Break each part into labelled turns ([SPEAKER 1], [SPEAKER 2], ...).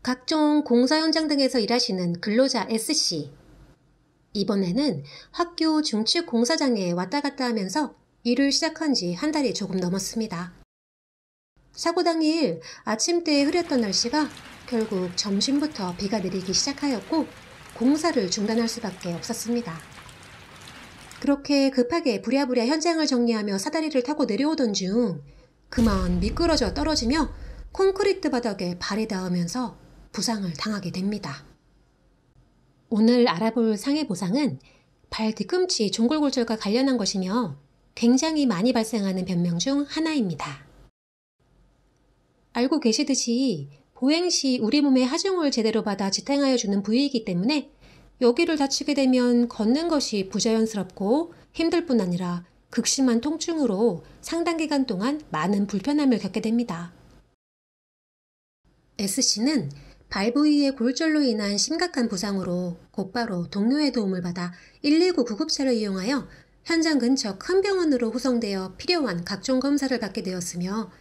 [SPEAKER 1] 각종 공사 현장 등에서 일하시는 근로자 S씨. 이번에는 학교 중축 공사장에 왔다 갔다 하면서 일을 시작한 지 한 달이 조금 넘었습니다. 사고 당일 아침때에 흐렸던 날씨가 결국 점심부터 비가 내리기 시작하였고 공사를 중단할 수밖에 없었습니다. 그렇게 급하게 부랴부랴 현장을 정리하며 사다리를 타고 내려오던 중 그만 미끄러져 떨어지며 콘크리트 바닥에 발이 닿으면서 부상을 당하게 됩니다. 오늘 알아볼 상해 보상은 발 뒤꿈치 종골골절과 관련한 것이며 굉장히 많이 발생하는 변명 중 하나입니다. 알고 계시듯이 보행 시 우리 몸의 하중을 제대로 받아 지탱하여 주는 부위이기 때문에 여기를 다치게 되면 걷는 것이 부자연스럽고 힘들 뿐 아니라 극심한 통증으로 상당 기간 동안 많은 불편함을 겪게 됩니다. S씨는 발 부위의 골절로 인한 심각한 부상으로 곧바로 동료의 도움을 받아 119 구급차를 이용하여 현장 근처 큰 병원으로 후송되어 필요한 각종 검사를 받게 되었으며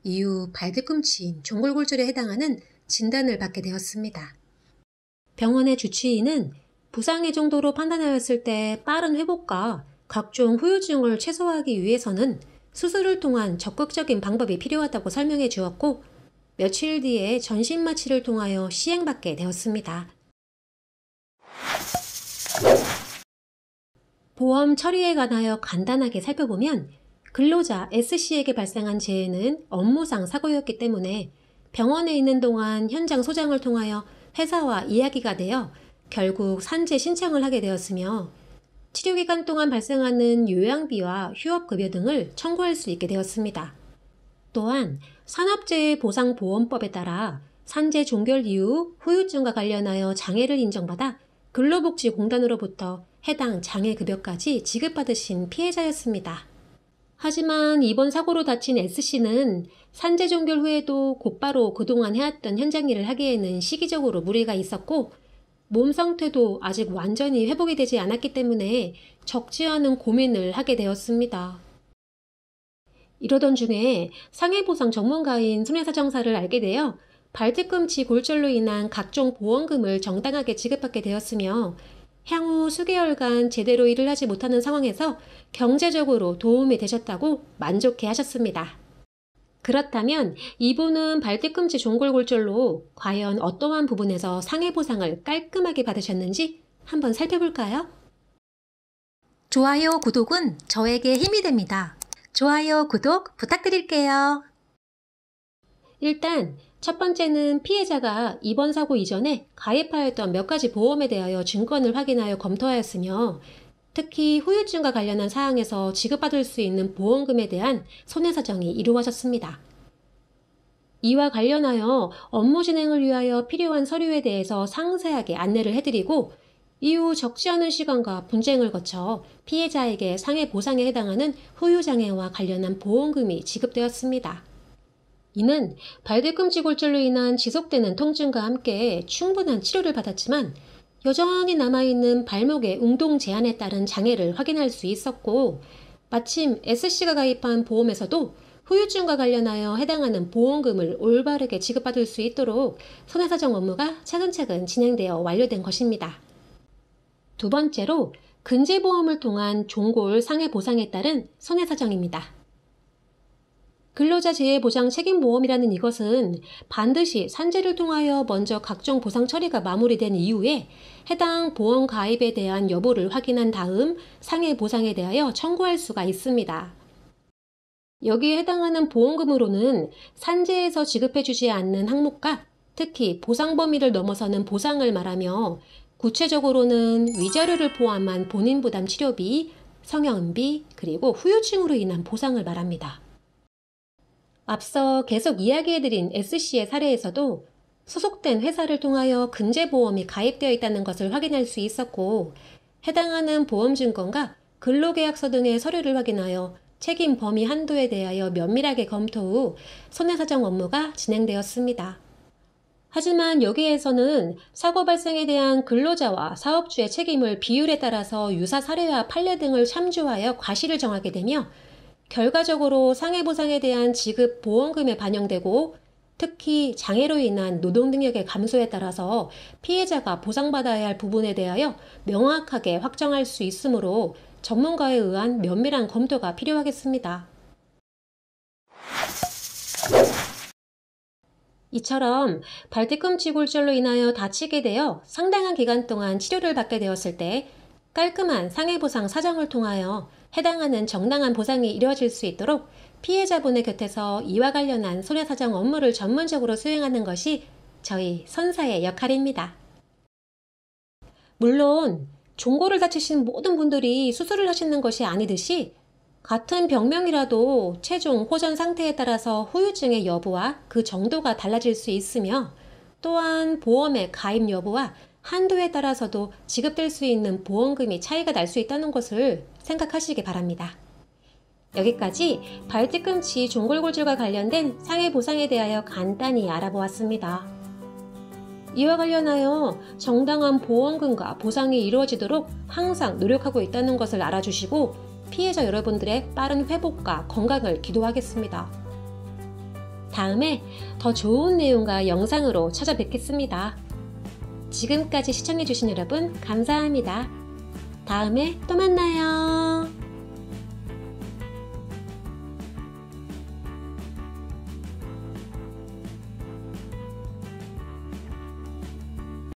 [SPEAKER 1] 이후 발 뒤꿈치인 종골골절에 해당하는 진단을 받게 되었습니다. 병원의 주치의는 부상의 정도로 판단하였을 때 빠른 회복과 각종 후유증을 최소화하기 위해서는 수술을 통한 적극적인 방법이 필요하다고 설명해 주었고 며칠 뒤에 전신 마취를 통하여 시행받게 되었습니다. 보험 처리에 관하여 간단하게 살펴보면 근로자 S씨에게 발생한 재해는 업무상 사고였기 때문에 병원에 있는 동안 현장 소장을 통하여 회사와 이야기가 되어 결국 산재 신청을 하게 되었으며 치료기간 동안 발생하는 요양비와 휴업급여 등을 청구할 수 있게 되었습니다. 또한 산업재해보상보험법에 따라 산재 종결 이후 후유증과 관련하여 장애를 인정받아 근로복지공단으로부터 해당 장애급여까지 지급받으신 피해자였습니다. 하지만 이번 사고로 다친 S씨는 산재 종결 후에도 곧바로 그동안 해왔던 현장 일을 하기에는 시기적으로 무리가 있었고 몸 상태도 아직 완전히 회복이 되지 않았기 때문에 적지 않은 고민을 하게 되었습니다. 이러던 중에 상해보상 전문가인 손해사정사를 알게 되어 발뒤꿈치 골절로 인한 각종 보험금을 정당하게 지급받게 되었으며 향후 수개월간 제대로 일을 하지 못하는 상황에서 경제적으로 도움이 되셨다고 만족해 하셨습니다. 그렇다면 이분은 발뒤꿈치 종골골절로 과연 어떠한 부분에서 상해보상을 깔끔하게 받으셨는지 한번 살펴볼까요? 좋아요, 구독은 저에게 힘이 됩니다. 좋아요, 구독 부탁드릴게요. 일단 첫 번째는 피해자가 이번 사고 이전에 가입하였던 몇 가지 보험에 대하여 증권을 확인하여 검토하였으며 특히 후유증과 관련한 사항에서 지급받을 수 있는 보험금에 대한 손해사정이 이루어졌습니다. 이와 관련하여 업무 진행을 위하여 필요한 서류에 대해서 상세하게 안내를 해드리고 이후 적지 않은 시간과 분쟁을 거쳐 피해자에게 상해 보상에 해당하는 후유장애와 관련한 보험금이 지급되었습니다. 이는 발뒤꿈치 골절로 인한 지속되는 통증과 함께 충분한 치료를 받았지만 여전히 남아있는 발목의 운동 제한에 따른 장애를 확인할 수 있었고 마침 S씨가 가입한 보험에서도 후유증과 관련하여 해당하는 보험금을 올바르게 지급받을 수 있도록 손해사정 업무가 차근차근 진행되어 완료된 것입니다. 두 번째로 근제보험을 통한 종골 상해 보상에 따른 손해사정입니다. 근로자 재해보장 책임보험이라는 이것은 반드시 산재를 통하여 먼저 각종 보상 처리가 마무리된 이후에 해당 보험 가입에 대한 여부를 확인한 다음 상해 보상에 대하여 청구할 수가 있습니다. 여기에 해당하는 보험금으로는 산재에서 지급해주지 않는 항목과 특히 보상 범위를 넘어서는 보상을 말하며 구체적으로는 위자료를 포함한 본인 부담 치료비, 성형비, 그리고 후유증으로 인한 보상을 말합니다. 앞서 계속 이야기해드린 S씨의 사례에서도 소속된 회사를 통하여 근제보험이 가입되어 있다는 것을 확인할 수 있었고 해당하는 보험증권과 근로계약서 등의 서류를 확인하여 책임 범위 한도에 대하여 면밀하게 검토 후 손해사정 업무가 진행되었습니다. 하지만 여기에서는 사고 발생에 대한 근로자와 사업주의 책임을 비율에 따라서 유사 사례와 판례 등을 참조하여 과실을 정하게 되며 결과적으로 상해보상에 대한 지급 보험금에 반영되고 특히 장애로 인한 노동 능력의 감소에 따라서 피해자가 보상받아야 할 부분에 대하여 명확하게 확정할 수 있으므로 전문가에 의한 면밀한 검토가 필요하겠습니다. 이처럼 발뒤꿈치 골절로 인하여 다치게 되어 상당한 기간 동안 치료를 받게 되었을 때 깔끔한 상해보상 사정을 통하여 해당하는 정당한 보상이 이루어질 수 있도록 피해자분의 곁에서 이와 관련한 손해사정 업무를 전문적으로 수행하는 것이 저희 선사의 역할입니다. 물론 종고를 다치신 모든 분들이 수술을 하시는 것이 아니듯이 같은 병명이라도 최종 호전 상태에 따라서 후유증의 여부와 그 정도가 달라질 수 있으며 또한 보험의 가입 여부와 한도에 따라서도 지급될 수 있는 보험금이 차이가 날 수 있다는 것을 생각하시기 바랍니다. 여기까지 발뒤꿈치 종골골절과 관련된 상해 보상에 대하여 간단히 알아보았습니다. 이와 관련하여 정당한 보험금과 보상이 이루어지도록 항상 노력하고 있다는 것을 알아주시고 피해자 여러분들의 빠른 회복과 건강을 기도하겠습니다. 다음에 더 좋은 내용과 영상으로 찾아뵙겠습니다. 지금까지 시청해주신 여러분 감사합니다. 다음에 또 만나요.